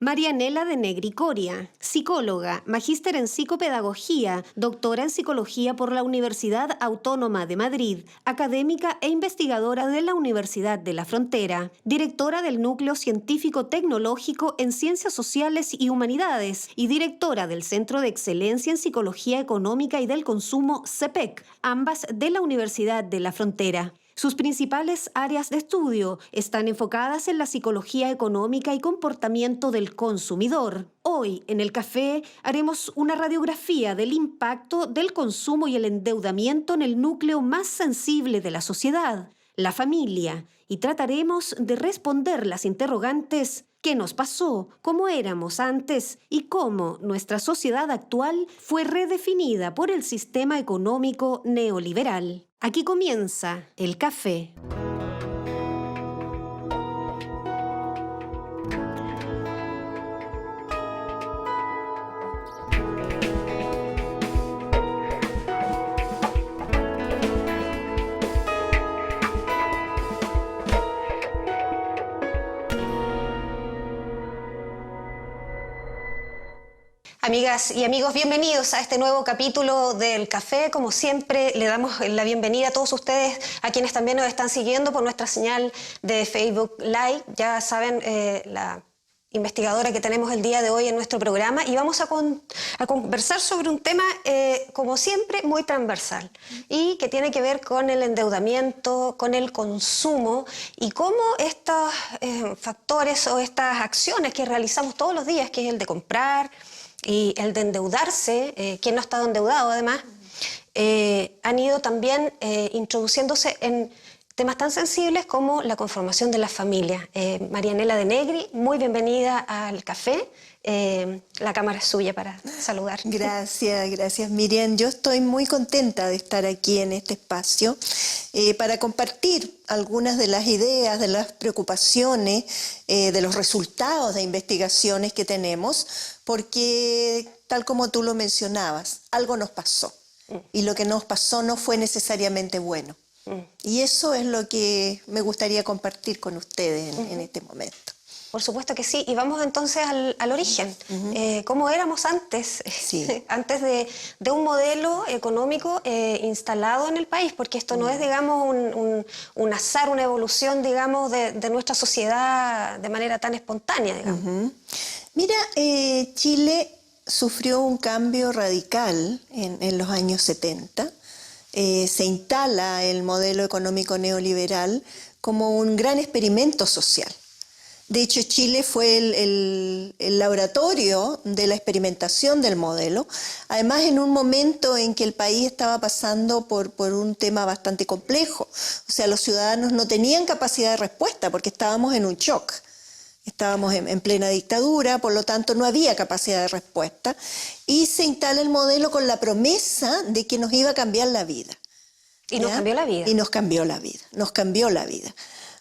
Marianela de Negri Coria, psicóloga, magíster en psicopedagogía, doctora en psicología por la Universidad Autónoma de Madrid, académica e investigadora de la Universidad de la Frontera, directora del Núcleo Científico-Tecnológico en Ciencias Sociales y Humanidades y directora del Centro de Excelencia en Psicología Económica y del Consumo CEPEC, ambas de la Universidad de la Frontera. Sus principales áreas de estudio están enfocadas en la psicología económica y comportamiento del consumidor. Hoy, en el café, haremos una radiografía del impacto del consumo y el endeudamiento en el núcleo más sensible de la sociedad, la familia, y trataremos de responder las interrogantes: ¿qué nos pasó? ¿Cómo éramos antes? ¿Y cómo nuestra sociedad actual fue redefinida por el sistema económico neoliberal? Aquí comienza el café. Amigas y amigos, bienvenidos a este nuevo capítulo del Café. Como siempre, le damos la bienvenida a todos ustedes, a quienes también nos están siguiendo por nuestra señal de Facebook Live. Ya saben, la investigadora que tenemos el día de hoy en nuestro programa, y vamos a conversar sobre un tema, como siempre, muy transversal y que tiene que ver con el endeudamiento, con el consumo y cómo estos factores o estas acciones que realizamos todos los días, que es el de comprar y el de endeudarse, quien no ha estado endeudado además, han ido también introduciéndose en temas tan sensibles como la conformación de las familias. Marianela de Negri, muy bienvenida al café. La cámara es suya para saludar. Gracias Miriam. Yo estoy muy contenta de estar aquí en este espacio para compartir algunas de las ideas, de las preocupaciones, de los resultados de investigaciones que tenemos, porque tal como tú lo mencionabas, algo nos pasó y lo que nos pasó no fue necesariamente bueno. Y eso es lo que me gustaría compartir con ustedes en este momento. Por supuesto que sí, y vamos entonces al origen. ¿Cómo éramos antes? Sí. Antes de un modelo económico instalado en el país, porque esto no es, digamos, un azar, una evolución, digamos, de nuestra sociedad de manera tan espontánea, digamos. Mira, Chile sufrió un cambio radical en los años 70. Se instala el modelo económico neoliberal como un gran experimento social. De hecho, Chile fue el laboratorio de la experimentación del modelo, además en un momento en que el país estaba pasando por un tema bastante complejo. O sea, los ciudadanos no tenían capacidad de respuesta porque estábamos en un shock. Estábamos en plena dictadura, por lo tanto no había capacidad de respuesta, y se instala el modelo con la promesa de que nos iba a cambiar la vida. Y nos cambió la vida. Y nos cambió la vida, nos cambió la vida.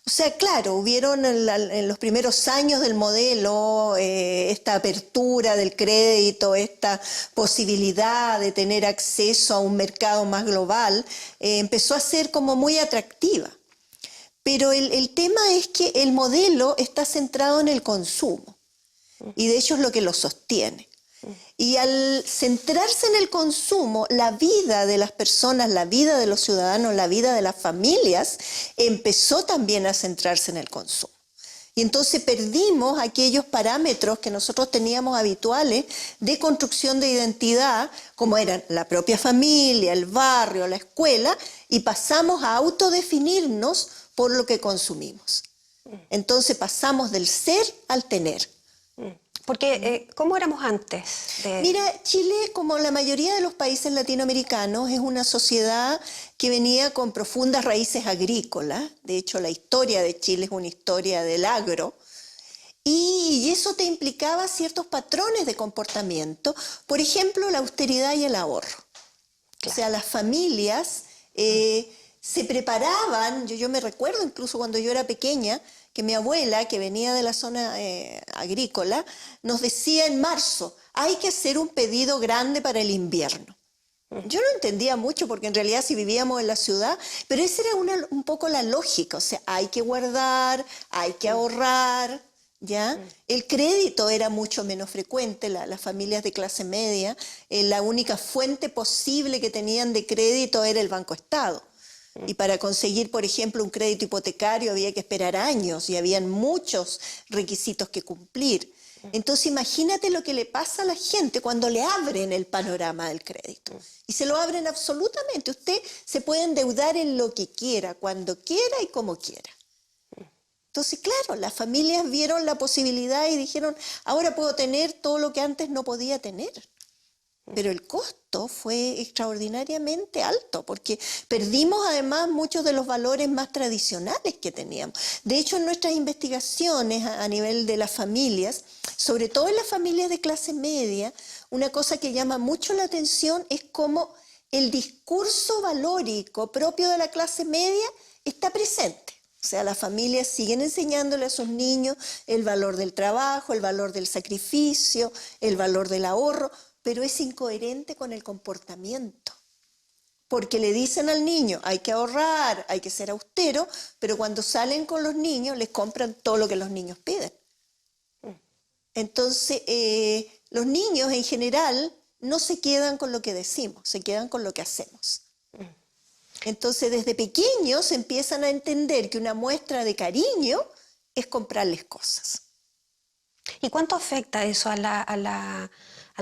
O sea, claro, hubieron en los primeros años del modelo esta apertura del crédito, esta posibilidad de tener acceso a un mercado más global, empezó a ser como muy atractiva. Pero el tema es que el modelo está centrado en el consumo, y de hecho es lo que lo sostiene. Y al centrarse en el consumo, la vida de las personas, la vida de los ciudadanos, la vida de las familias, empezó también a centrarse en el consumo. Y entonces perdimos aquellos parámetros que nosotros teníamos habituales de construcción de identidad, como eran la propia familia, el barrio, la escuela, y pasamos a autodefinirnos por lo que consumimos. Entonces pasamos del ser al tener. Porque, ¿cómo éramos antes? Mira, Chile, como la mayoría de los países latinoamericanos, es una sociedad que venía con profundas raíces agrícolas. De hecho, la historia de Chile es una historia del agro. Y eso te implicaba ciertos patrones de comportamiento. Por ejemplo, la austeridad y el ahorro. Claro. O sea, las familias se preparaban. Yo me recuerdo incluso cuando yo era pequeña, que mi abuela, que venía de la zona agrícola, nos decía en marzo: hay que hacer un pedido grande para el invierno. Yo no entendía mucho, porque en realidad si vivíamos en la ciudad, pero esa era un poco la lógica. O sea, hay que guardar, hay que ahorrar, ¿ya? El crédito era mucho menos frecuente, las familias de clase media, la única fuente posible que tenían de crédito era el Banco Estado. Y para conseguir, por ejemplo, un crédito hipotecario había que esperar años y habían muchos requisitos que cumplir. Entonces imagínate lo que le pasa a la gente cuando le abren el panorama del crédito. Y se lo abren absolutamente. Usted se puede endeudar en lo que quiera, cuando quiera y como quiera. Entonces, claro, las familias vieron la posibilidad y dijeron, ahora puedo tener todo lo que antes no podía tener. Pero el costo fue extraordinariamente alto, porque perdimos además muchos de los valores más tradicionales que teníamos. De hecho, en nuestras investigaciones a nivel de las familias, sobre todo en las familias de clase media, una cosa que llama mucho la atención es cómo el discurso valórico propio de la clase media está presente. O sea, las familias siguen enseñándole a sus niños el valor del trabajo, el valor del sacrificio, el valor del ahorro, pero es incoherente con el comportamiento. Porque le dicen al niño, hay que ahorrar, hay que ser austero, pero cuando salen con los niños les compran todo lo que los niños piden. Entonces, los niños en general no se quedan con lo que decimos, se quedan con lo que hacemos. Entonces, desde pequeños empiezan a entender que una muestra de cariño es comprarles cosas. ¿Y cuánto afecta eso al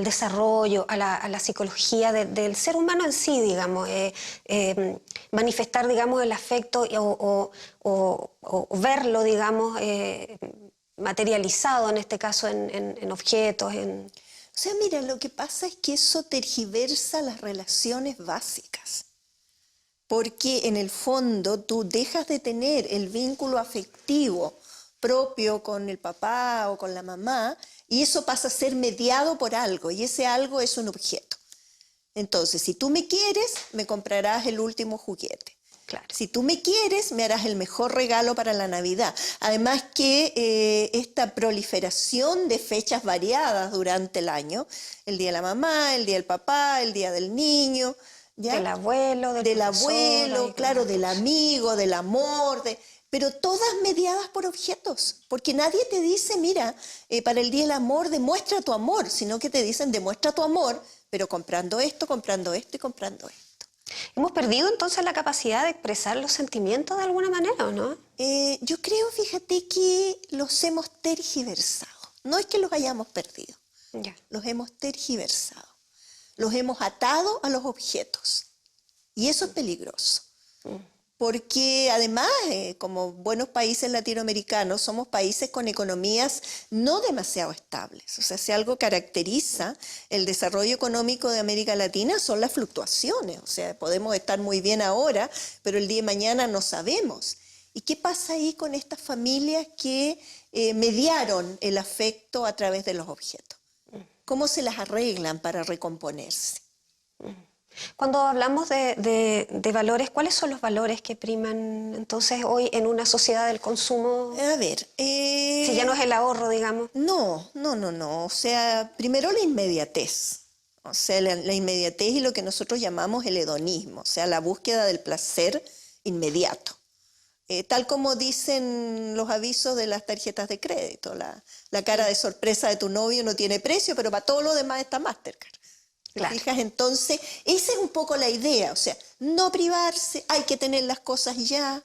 desarrollo, a la psicología del ser humano en sí, digamos? Manifestar, digamos, el afecto o verlo, digamos, materializado, en este caso, en objetos. O sea, mira, lo que pasa es que eso tergiversa las relaciones básicas. Porque en el fondo tú dejas de tener el vínculo afectivo propio con el papá o con la mamá y eso pasa a ser mediado por algo y ese algo es un objeto. Entonces, si tú me quieres, me comprarás el último juguete. Claro. Si tú me quieres, me harás el mejor regalo para la Navidad. Además que esta proliferación de fechas variadas durante el año, el día de la mamá, el día del papá, el día del niño, ¿ya? Del abuelo, del abuelo, claro, del amigo, del amor, pero todas mediadas por objetos, porque nadie te dice, mira, para el Día del Amor demuestra tu amor, sino que te dicen demuestra tu amor, pero comprando esto y comprando esto. ¿Hemos perdido entonces la capacidad de expresar los sentimientos de alguna manera o no? Yo creo, fíjate, que los hemos tergiversado. No es que los hayamos perdido, Ya. los hemos tergiversado. Los hemos atado a los objetos. Y eso es peligroso. Porque además, como buenos países latinoamericanos, somos países con economías no demasiado estables. O sea, si algo caracteriza el desarrollo económico de América Latina son las fluctuaciones. O sea, podemos estar muy bien ahora, pero el día de mañana no sabemos. ¿Y qué pasa ahí con estas familias que mediaron el afecto a través de los objetos? ¿Cómo se las arreglan para recomponerse? Cuando hablamos de valores, ¿cuáles son los valores que priman entonces hoy en una sociedad del consumo? A ver... si ya no es el ahorro, digamos. No. O sea, primero la inmediatez. O sea, la inmediatez y lo que nosotros llamamos el hedonismo. O sea, la búsqueda del placer inmediato. Tal como dicen los avisos de las tarjetas de crédito. La cara de sorpresa de tu novio no tiene precio, pero para todo lo demás está Mastercard. ¿Te Claro. fijas? Entonces, esa es un poco la idea. O sea, no privarse, hay que tener las cosas ya,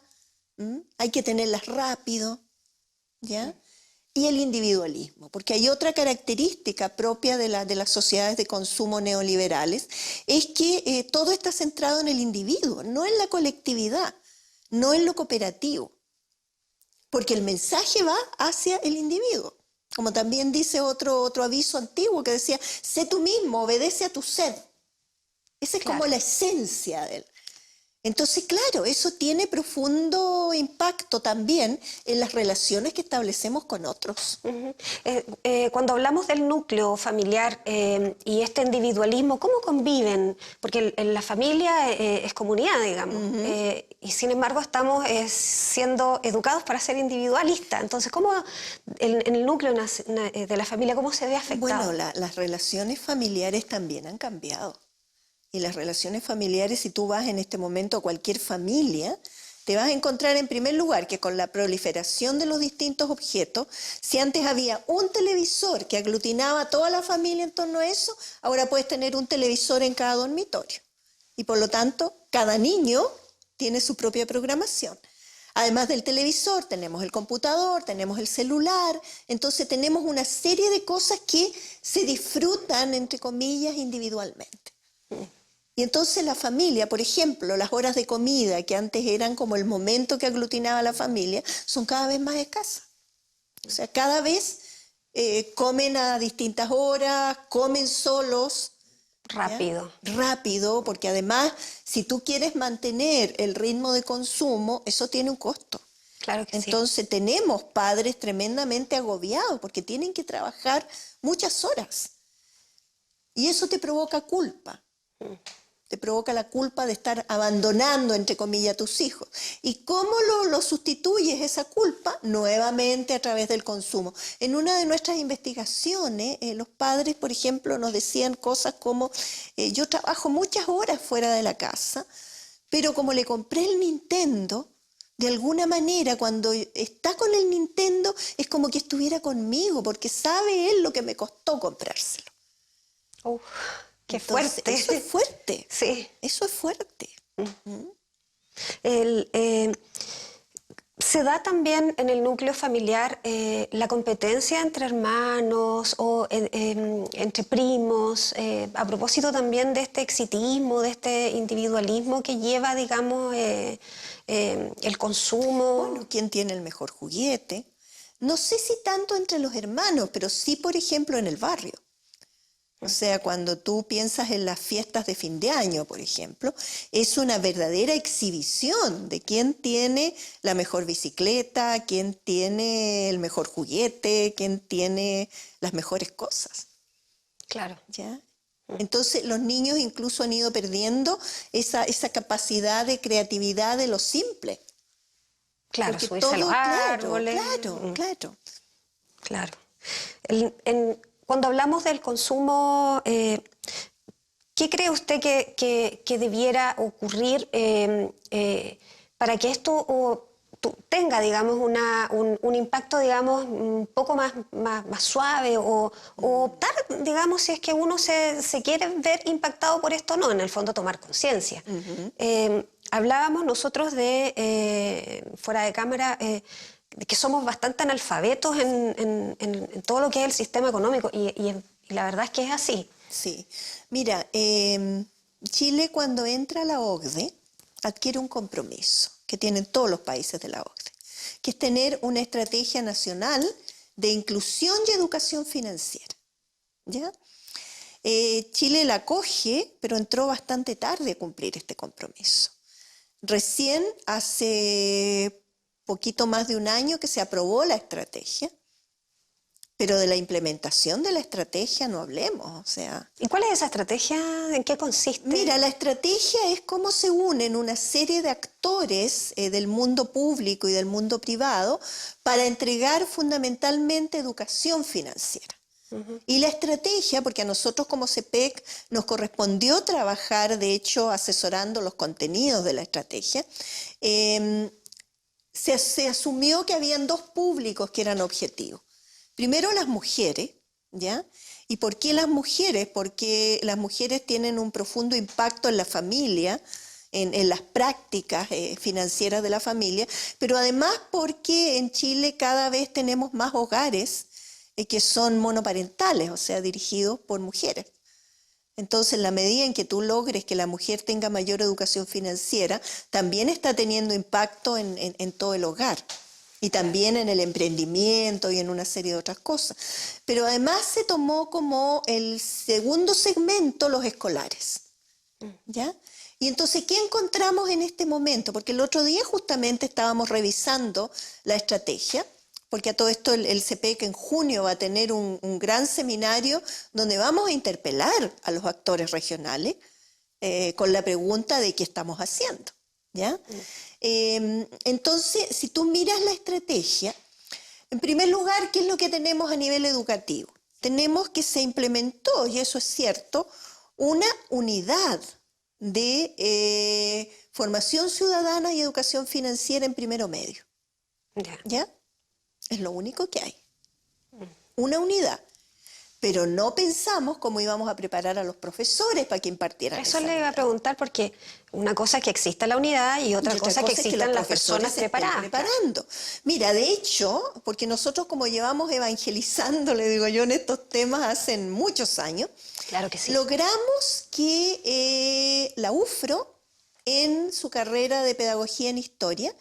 hay que tenerlas rápido, ¿ya? Y el individualismo, porque hay otra característica propia de las sociedades de consumo neoliberales, es que todo está centrado en el individuo, no en la colectividad. No en lo cooperativo, porque el mensaje va hacia el individuo. Como también dice otro aviso antiguo que decía, sé tú mismo, obedece a tu sed. Esa es Claro. como la esencia de él. Entonces, claro, eso tiene profundo impacto también en las relaciones que establecemos con otros. Cuando hablamos del núcleo familiar y este individualismo, ¿cómo conviven? Porque la familia es comunidad, digamos, y sin embargo estamos siendo educados para ser individualistas. Entonces, ¿cómo en el núcleo de la familia, cómo se ve afectado? Bueno, las relaciones familiares también han cambiado. Y las relaciones familiares, si tú vas en este momento a cualquier familia, te vas a encontrar en primer lugar que con la proliferación de los distintos objetos, si antes había un televisor que aglutinaba a toda la familia en torno a eso, ahora puedes tener un televisor en cada dormitorio. Y por lo tanto, cada niño tiene su propia programación. Además del televisor, tenemos el computador, tenemos el celular, entonces tenemos una serie de cosas que se disfrutan, entre comillas, individualmente. Y entonces la familia, por ejemplo, las horas de comida, que antes eran como el momento que aglutinaba a la familia, son cada vez más escasas. O sea, cada vez comen a distintas horas, comen solos. Rápido. ¿Ya? Rápido, porque además, si tú quieres mantener el ritmo de consumo, eso tiene un costo. Claro que sí. Entonces tenemos padres tremendamente agobiados porque tienen que trabajar muchas horas. Y eso te provoca culpa. Te provoca la culpa de estar abandonando, entre comillas, a tus hijos. ¿Y cómo lo sustituyes esa culpa? Nuevamente a través del consumo. En una de nuestras investigaciones, los padres, por ejemplo, nos decían cosas como, yo trabajo muchas horas fuera de la casa, pero como le compré el Nintendo, de alguna manera cuando está con el Nintendo es como que estuviera conmigo, porque sabe él lo que me costó comprárselo. Qué Entonces, fuerte. eso es fuerte. Sí. Eso es fuerte. ¿Se da también en el núcleo familiar la competencia entre hermanos o entre primos, a propósito también de este exitismo, de este individualismo que lleva, digamos, el consumo? Bueno, ¿quién tiene el mejor juguete? No sé si tanto entre los hermanos, pero sí, por ejemplo, en el barrio. O sea, cuando tú piensas en las fiestas de fin de año, por ejemplo, es una verdadera exhibición de quién tiene la mejor bicicleta, quién tiene el mejor juguete, quién tiene las mejores cosas. Claro. ¿Ya? Entonces los niños incluso han ido perdiendo esa capacidad de creatividad de lo simple. Claro, porque subirse a los árboles. Claro. Cuando hablamos del consumo, ¿qué cree usted que debiera ocurrir para que esto tenga, digamos, un impacto, digamos, un poco más suave o optar, digamos, si es que uno se quiere ver impactado por esto o no, en el fondo tomar conciencia? Hablábamos nosotros fuera de cámara, que somos bastante analfabetos en todo lo que es el sistema económico y la verdad es que es así. Sí. Mira, Chile cuando entra a la OCDE adquiere un compromiso que tienen todos los países de la OCDE, que es tener una estrategia nacional de inclusión y educación financiera. ¿Ya? Chile la acoge, pero entró bastante tarde a cumplir este compromiso. Recién hace poquito más de un año que se aprobó la estrategia, pero de la implementación de la estrategia no hablemos, o sea... ¿Y cuál es esa estrategia? ¿En qué consiste? Mira, la estrategia es cómo se unen una serie de actores del mundo público y del mundo privado para entregar fundamentalmente educación financiera. Y la estrategia, porque a nosotros como CEPEC nos correspondió trabajar, de hecho, asesorando los contenidos de la estrategia, se asumió que habían dos públicos que eran objetivos. Primero las mujeres, ¿ya? ¿Y por qué las mujeres? Porque las mujeres tienen un profundo impacto en la familia, en las prácticas financieras de la familia, pero además porque en Chile cada vez tenemos más hogares que son monoparentales, o sea, dirigidos por mujeres. Entonces, en la medida en que tú logres que la mujer tenga mayor educación financiera, también está teniendo impacto en todo el hogar y también en el emprendimiento y en una serie de otras cosas. Pero además se tomó como el segundo segmento los escolares, ¿ya? Y entonces, ¿qué encontramos en este momento? Porque el otro día justamente estábamos revisando la estrategia, porque a todo esto el CEPEC en junio va a tener un gran seminario donde vamos a interpelar a los actores regionales con la pregunta de qué estamos haciendo, ¿ya? Entonces, si tú miras la estrategia, en primer lugar, ¿qué es lo que tenemos a nivel educativo? Tenemos que se implementó, y eso es cierto, una unidad de formación ciudadana y educación financiera en primero medio. ¿Ya? Es lo único que hay. Una unidad. Pero no pensamos cómo íbamos a preparar a los profesores para que impartieran Eso esa le iba a unidad. preguntar porque una cosa es que exista la unidad y otra cosa es que existan las personas preparadas. Preparando. Mira, de hecho, porque nosotros como llevamos evangelizando, le digo yo, en estos temas hace muchos años, Claro que sí. logramos que la UFRO, en su carrera de pedagogía en historia,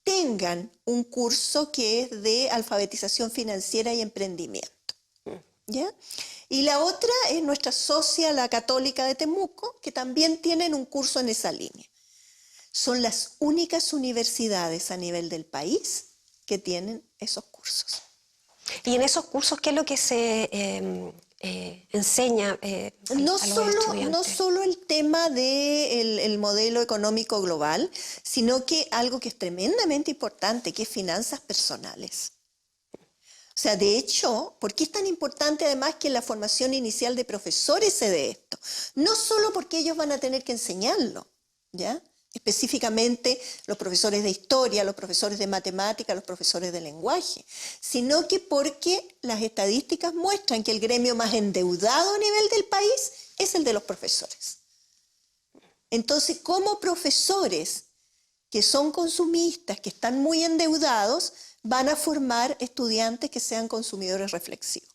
tengan un curso que es de alfabetización financiera y emprendimiento. ¿Ya? Y la otra es nuestra socia, la Católica de Temuco, que también tienen un curso en esa línea. Son las únicas universidades a nivel del país que tienen esos cursos. Y en esos cursos, ¿qué es lo que se enseña No a los solo estudiantes? el tema del modelo económico global, sino que algo que es tremendamente importante, que es finanzas personales. O sea, de hecho, ¿por qué es tan importante además que en la formación inicial de profesores se dé esto? No solo porque ellos van a tener que enseñarlo, ¿ya? Específicamente los profesores de historia, los profesores de matemática, los profesores de lenguaje, sino que porque las estadísticas muestran que el gremio más endeudado a nivel del país es el de los profesores. Entonces, como profesores que son consumistas, que están muy endeudados, van a formar estudiantes que sean consumidores reflexivos.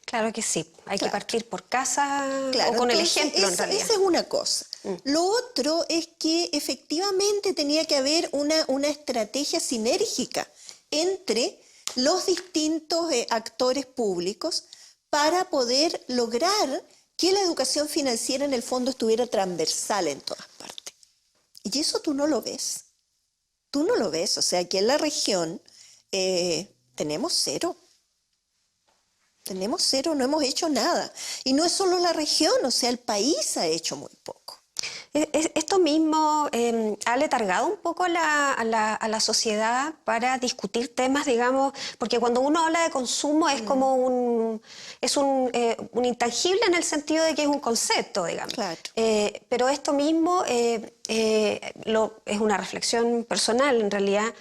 Claro que sí. Hay que Claro. partir por casa Claro, o con el entonces, ejemplo, en realidad. esa es una cosa. Lo otro es que efectivamente tenía que haber una estrategia sinérgica entre los distintos actores públicos para poder lograr que la educación financiera en el fondo estuviera transversal en todas partes. Y eso tú no lo ves. Tú no lo ves. O sea, aquí en la región tenemos cero. Tenemos cero, no hemos hecho nada. Y no es solo la región, o sea, el país ha hecho muy poco. Esto mismo ha letargado un poco a la sociedad para discutir temas, digamos, porque cuando uno habla de consumo es como un intangible en el sentido de que es un concepto, digamos. Claro. Pero esto mismo es una reflexión personal, en realidad.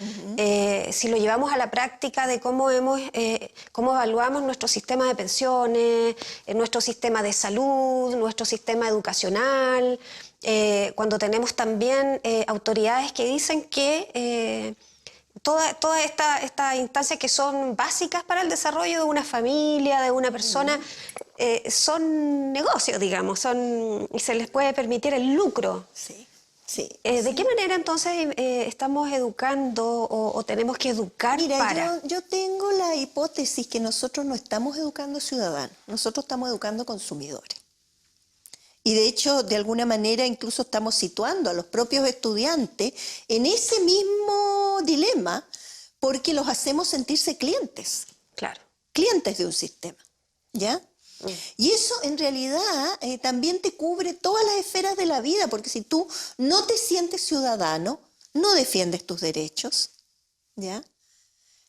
Si lo llevamos a la práctica de cómo evaluamos nuestro sistema de pensiones, nuestro sistema de salud, nuestro sistema educacional, cuando tenemos también autoridades que dicen que todas estas instancias que son básicas para el desarrollo de una familia, de una persona, son negocios, digamos, y se les puede permitir el lucro. Sí, sí. ¿De qué manera entonces estamos educando o tenemos que educar Mira, para? yo tengo la hipótesis que nosotros no estamos educando ciudadanos, nosotros estamos educando consumidores. Y de hecho, de alguna manera, incluso estamos situando a los propios estudiantes en ese mismo dilema porque los hacemos sentirse clientes, Claro. clientes de un sistema, ¿ya? Y eso en realidad también te cubre todas las esferas de la vida, porque si tú no te sientes ciudadano, no defiendes tus derechos, ¿ya?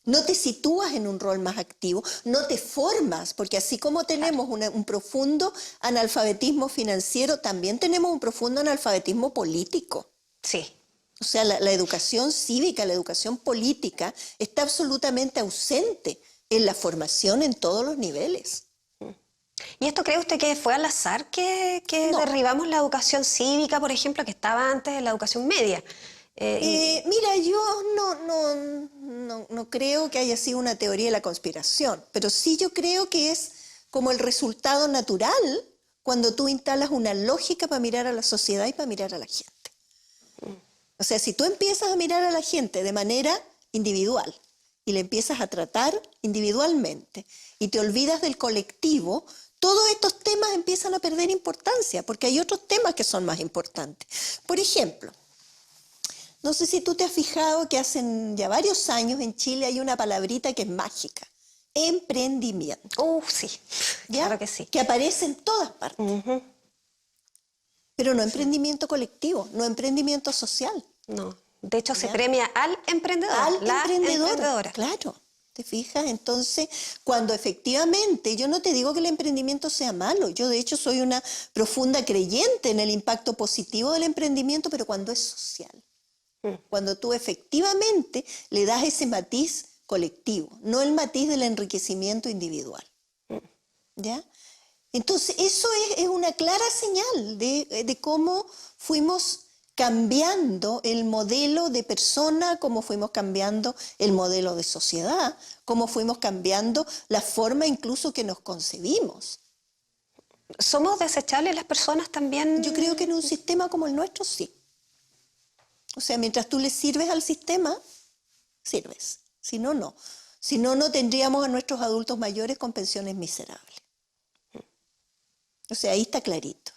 No te sitúas en un rol más activo, no te formas, porque así como tenemos un profundo analfabetismo financiero, también tenemos un profundo analfabetismo político. Sí. O sea, la educación cívica, la educación política está absolutamente ausente en la formación en todos los niveles. ¿Y esto cree usted que fue al azar que No. derribamos la educación cívica, por ejemplo, que estaba antes de la educación media? Mira, yo no creo que haya sido una teoría de la conspiración, pero sí yo creo que es como el resultado natural cuando tú instalas una lógica para mirar a la sociedad y para mirar a la gente. O sea, si tú empiezas a mirar a la gente de manera individual y le empiezas a tratar individualmente y te olvidas del colectivo, todos estos temas empiezan a perder importancia porque hay otros temas que son más importantes. Por ejemplo, no sé si tú te has fijado que hace ya varios años en Chile hay una palabrita que es mágica, emprendimiento. Sí, ¿Ya? claro que sí. Que aparece en todas partes. Pero no emprendimiento colectivo, no emprendimiento social. No. De hecho, se ¿Ya? premia al emprendedor, Al la emprendedor, emprendedora. claro. ¿Te fijas? Entonces, cuando efectivamente, yo no te digo que el emprendimiento sea malo, yo de hecho soy una profunda creyente en el impacto positivo del emprendimiento, pero cuando es social, cuando tú efectivamente le das ese matiz colectivo, no el matiz del enriquecimiento individual. ¿Ya? Entonces, eso es una clara señal de cómo fuimos cambiando el modelo de persona, cómo fuimos cambiando el modelo de sociedad, cómo fuimos cambiando la forma incluso que nos concebimos. ¿Somos desechables las personas también? Yo creo que en un sistema como el nuestro sí. O sea, mientras tú le sirves al sistema, sirves. Si no, no. Si no, no tendríamos a nuestros adultos mayores con pensiones miserables. O sea, ahí está clarito.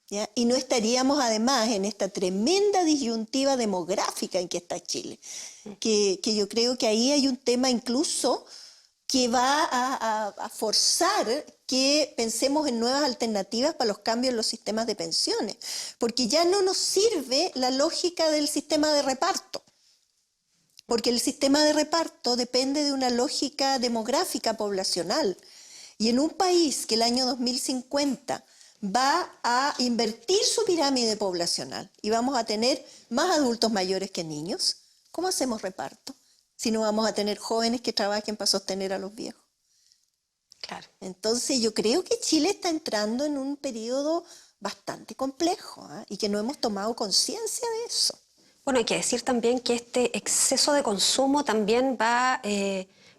¿Ya? Y no estaríamos además en esta tremenda disyuntiva demográfica en que está Chile, que yo creo que ahí hay un tema incluso que va a forzar que pensemos en nuevas alternativas para los cambios en los sistemas de pensiones, porque ya no nos sirve la lógica del sistema de reparto, porque el sistema de reparto depende de una lógica demográfica poblacional, y en un país que el año 2050 va a invertir su pirámide poblacional y vamos a tener más adultos mayores que niños, ¿cómo hacemos reparto? Si no vamos a tener jóvenes que trabajen para sostener a los viejos. Claro. Entonces yo creo que Chile está entrando en un periodo bastante complejo, ¿eh? Y que no hemos tomado conciencia de eso. Bueno, hay que decir también que este exceso de consumo también va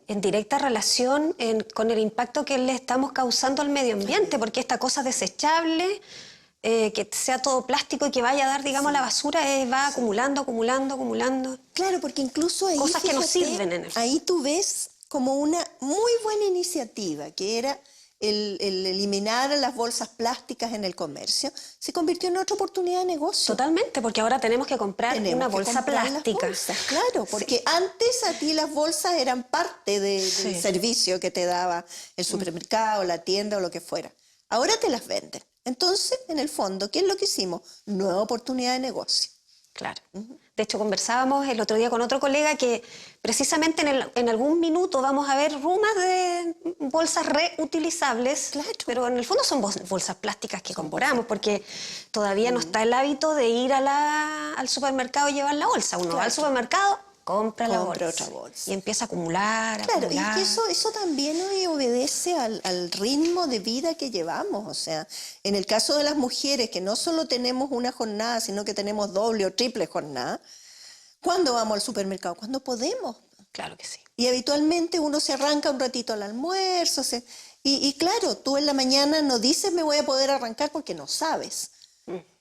en directa relación con el impacto que le estamos causando al medio ambiente, porque esta cosa desechable, que sea todo plástico y que vaya a dar, digamos, a la basura, va acumulando. Claro, porque incluso ahí, cosas que no fíjate, sirven en el fondo. ahí tú ves como una muy buena iniciativa, que era el eliminar las bolsas plásticas en el comercio, se convirtió en otra oportunidad de negocio. Totalmente, porque ahora tenemos que comprar una bolsa plástica. Claro, porque antes a ti las bolsas eran parte del servicio que te daba el supermercado, la tienda o lo que fuera. Ahora te las venden. Entonces, en el fondo, ¿qué es lo que hicimos? Nueva oportunidad de negocio. Claro. De hecho, conversábamos el otro día con otro colega que precisamente en algún minuto vamos a ver rumas de bolsas reutilizables, claro, pero en el fondo son bolsas plásticas que compramos, porque todavía no está el hábito de ir al supermercado y llevar la bolsa. Uno va al supermercado, compra la bolsa otra bolsa y empieza a acumular. Claro, y que eso también obedece al ritmo de vida que llevamos. O sea, en el caso de las mujeres, que no solo tenemos una jornada, sino que tenemos doble o triple jornada, ¿cuándo vamos al supermercado? Cuando podemos. Claro que sí. Y habitualmente uno se arranca un ratito al almuerzo. Y claro, tú en la mañana no dices me voy a poder arrancar porque no sabes.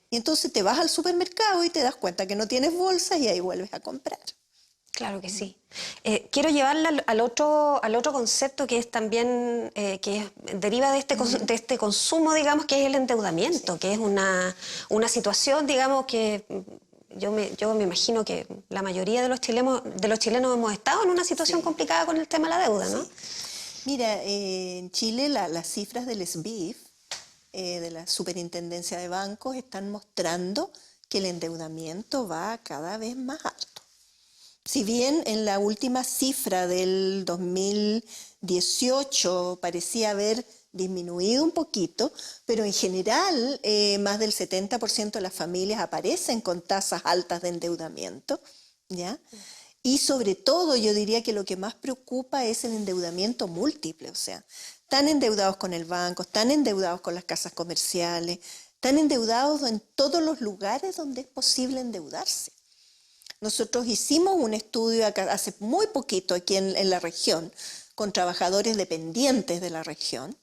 Y entonces te vas al supermercado y te das cuenta que no tienes bolsas y ahí vuelves a comprar. Claro que sí. Quiero llevarla al otro concepto que es también, que deriva de este consumo, digamos, que es el endeudamiento, que es una situación, digamos, que yo me imagino que la mayoría de los chilenos hemos estado en una situación complicada con el tema de la deuda, ¿no? Mira, en Chile las cifras del SBIF, de la Superintendencia de Bancos, están mostrando que el endeudamiento va cada vez más alto. Si bien en la última cifra del 2018 parecía haber disminuido un poquito, pero en general más del 70% de las familias aparecen con tasas altas de endeudamiento, ¿ya? Y sobre todo yo diría que lo que más preocupa es el endeudamiento múltiple, o sea, están endeudados con el banco, están endeudados con las casas comerciales, están endeudados en todos los lugares donde es posible endeudarse. Nosotros hicimos un estudio hace muy poquito aquí en la región con trabajadores dependientes de la región,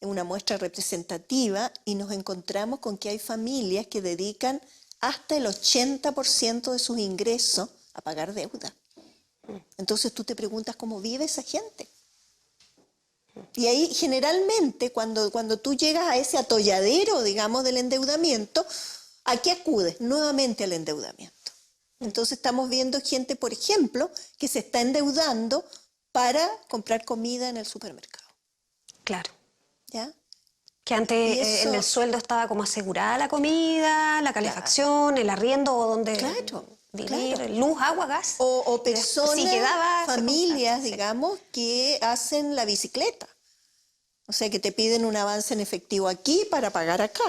en una muestra representativa, y nos encontramos con que hay familias que dedican hasta el 80% de sus ingresos a pagar deuda. Entonces tú te preguntas cómo vive esa gente. Y ahí generalmente cuando tú llegas a ese atolladero, digamos, del endeudamiento, ¿a qué acudes? Nuevamente al endeudamiento. Entonces estamos viendo gente, por ejemplo, que se está endeudando para comprar comida en el supermercado. Claro. ¿Ya? Que antes en el sueldo estaba como asegurada la comida, la calefacción, el arriendo o donde vivir, Claro. luz, agua, gas. O personas, Si quedaba, se familias, compraba, sí. digamos, que hacen la bicicleta. O sea, que te piden un avance en efectivo aquí para pagar acá.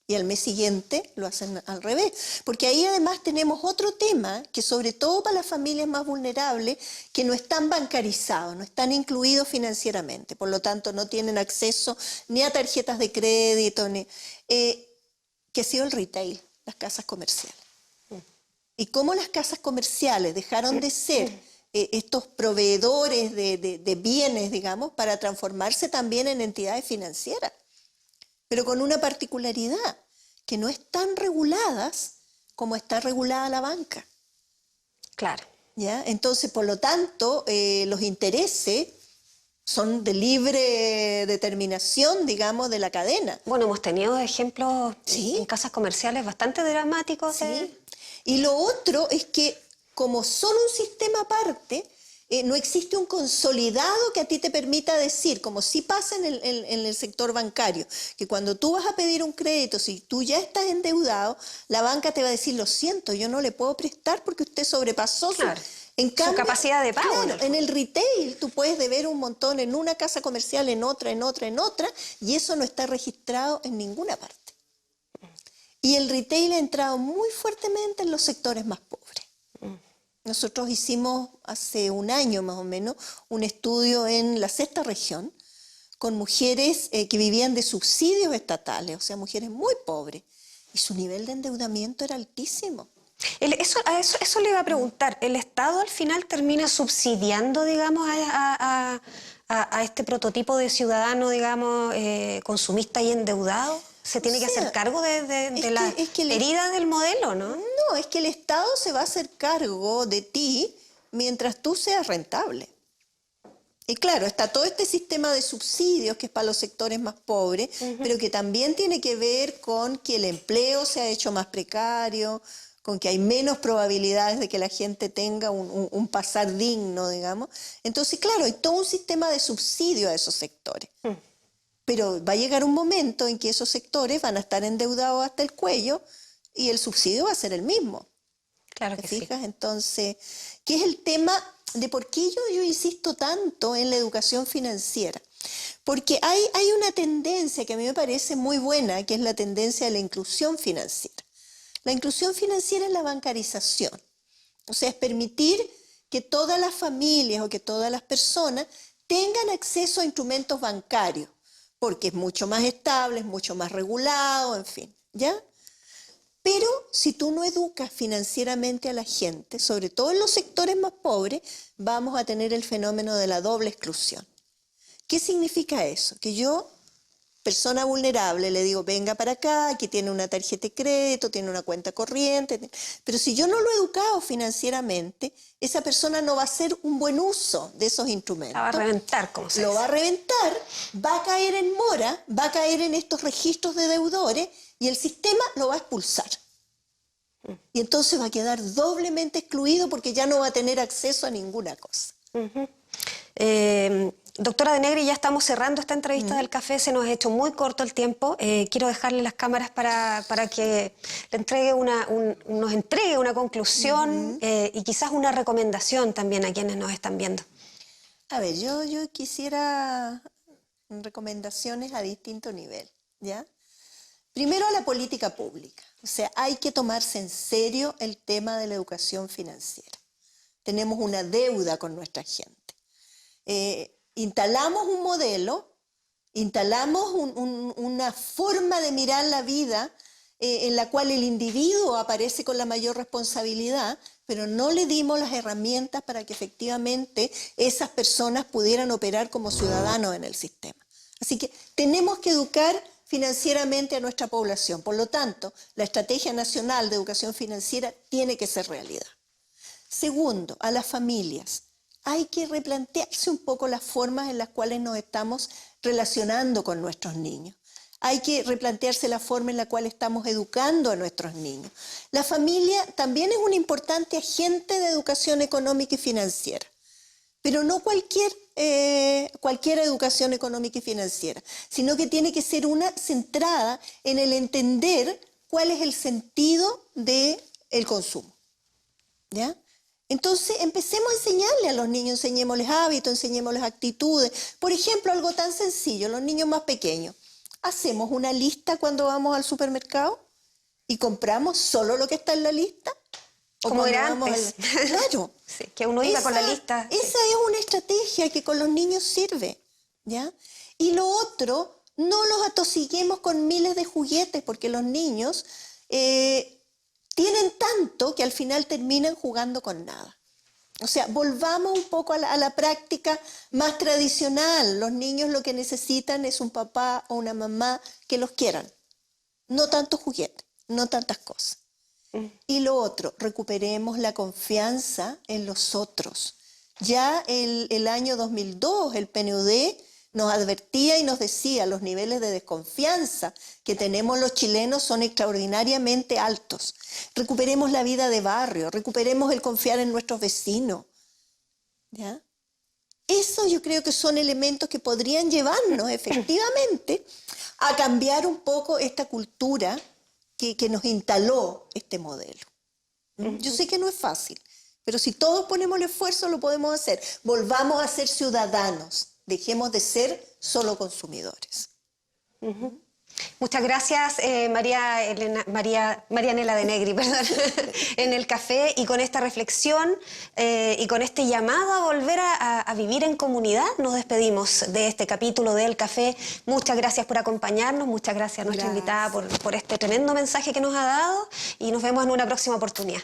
Y al mes siguiente lo hacen al revés. Porque ahí además tenemos otro tema, que sobre todo para las familias más vulnerables, que no están bancarizados, no están incluidos financieramente. Por lo tanto, no tienen acceso ni a tarjetas de crédito, que ha sido el retail, las casas comerciales. Y cómo las casas comerciales dejaron de ser estos proveedores de bienes, digamos, para transformarse también en entidades financieras. Pero con una particularidad, que no están reguladas como está regulada la banca. Claro. ¿Ya? Entonces, por lo tanto, los intereses son de libre determinación, digamos, de la cadena. Bueno, hemos tenido ejemplos Sí. en casas comerciales bastante dramáticos. ¿Sí? Y lo otro es que, como son un sistema aparte, no existe un consolidado que a ti te permita decir, como sí pasa en el sector bancario, que cuando tú vas a pedir un crédito, si tú ya estás endeudado, la banca te va a decir, lo siento, yo no le puedo prestar porque usted sobrepasó Claro. su Capacidad de pago. Claro, en el retail tú puedes deber un montón en una casa comercial, en otra, y eso no está registrado en ninguna parte. Y el retail ha entrado muy fuertemente en los sectores más pobres. Nosotros hicimos hace un año más o menos un estudio en la sexta región con mujeres que vivían de subsidios estatales, o sea, mujeres muy pobres, y su nivel de endeudamiento era altísimo. Eso le iba a preguntar. ¿El Estado al final termina subsidiando, digamos, a este prototipo de ciudadano, digamos, consumista y endeudado? ¿Se tiene que hacer cargo de las heridas del modelo, no? No, es que el Estado se va a hacer cargo de ti mientras tú seas rentable. Y claro, está todo este sistema de subsidios que es para los sectores más pobres, pero que también tiene que ver con que el empleo se ha hecho más precario, con que hay menos probabilidades de que la gente tenga un pasar digno, digamos. Entonces, claro, hay todo un sistema de subsidio a esos sectores. Pero va a llegar un momento en que esos sectores van a estar endeudados hasta el cuello y el subsidio va a ser el mismo. Claro ¿Te que fijas? sí. Entonces, ¿qué es el tema de por qué yo insisto tanto en la educación financiera? Porque hay una tendencia que a mí me parece muy buena, que es la tendencia de la inclusión financiera. La inclusión financiera es la bancarización. O sea, es permitir que todas las familias o que todas las personas tengan acceso a instrumentos bancarios, porque es mucho más estable, es mucho más regulado, en fin, ¿ya? Pero si tú no educas financieramente a la gente, sobre todo en los sectores más pobres, vamos a tener el fenómeno de la doble exclusión. ¿Qué significa eso? Que yo, persona vulnerable, le digo, venga para acá, aquí tiene una tarjeta de crédito, tiene una cuenta corriente, pero si yo no lo he educado financieramente, esa persona no va a hacer un buen uso de esos instrumentos. La va a reventar, como se Lo dice. va a reventar, va a caer en mora, va a caer en estos registros de deudores y el sistema lo va a expulsar. Y entonces va a quedar doblemente excluido porque ya no va a tener acceso a ninguna cosa. Doctora de Negri, ya estamos cerrando esta entrevista del café, se nos ha hecho muy corto el tiempo. Quiero dejarle las cámaras para que le entregue nos entregue una conclusión y quizás una recomendación también a quienes nos están viendo. A ver, yo quisiera recomendaciones a distinto nivel, ¿ya? Primero a la política pública. O sea, hay que tomarse en serio el tema de la educación financiera. Tenemos una deuda con nuestra gente. Instalamos un modelo, instalamos una forma de mirar la vida en la cual el individuo aparece con la mayor responsabilidad, pero no le dimos las herramientas para que efectivamente esas personas pudieran operar como ciudadanos en el sistema. Así que tenemos que educar financieramente a nuestra población. Por lo tanto, la Estrategia Nacional de Educación Financiera tiene que ser realidad. Segundo, a las familias. Hay que replantearse un poco las formas en las cuales nos estamos relacionando con nuestros niños. Hay que replantearse la forma en la cual estamos educando a nuestros niños. La familia también es un importante agente de educación económica y financiera, pero no cualquier educación económica y financiera, sino que tiene que ser una centrada en el entender cuál es el sentido del consumo. ¿ya? Entonces, empecemos a enseñarle a los niños, enseñémosles hábitos, enseñémosles actitudes. Por ejemplo, algo tan sencillo, los niños más pequeños. Hacemos una lista cuando vamos al supermercado y compramos solo lo que está en la lista. Como era antes. Claro. Sí, que uno iba con la lista. Esa es una estrategia que con los niños sirve, ¿ya? Y lo otro, no los atosiguemos con miles de juguetes, porque los niños tienen tanto que al final terminan jugando con nada. O sea, volvamos un poco a la práctica más tradicional. Los niños lo que necesitan es un papá o una mamá que los quieran. No tantos juguetes, no tantas cosas. Y lo otro, recuperemos la confianza en los otros. Ya el año 2002, el PNUD nos advertía y nos decía los niveles de desconfianza que tenemos los chilenos son extraordinariamente altos. Recuperemos la vida de barrio, recuperemos el confiar en nuestros vecinos. ¿Ya? Eso yo creo que son elementos que podrían llevarnos efectivamente a cambiar un poco esta cultura que nos instaló este modelo. Yo sé que no es fácil, pero si todos ponemos el esfuerzo lo podemos hacer. Volvamos a ser ciudadanos, dejemos de ser solo consumidores. Muchas gracias, Marianela de Negri, perdón, en el café, y con esta reflexión y con este llamado a volver a vivir en comunidad, nos despedimos de este capítulo del café. Muchas gracias por acompañarnos, muchas gracias a nuestra invitada por este tremendo mensaje que nos ha dado, y nos vemos en una próxima oportunidad.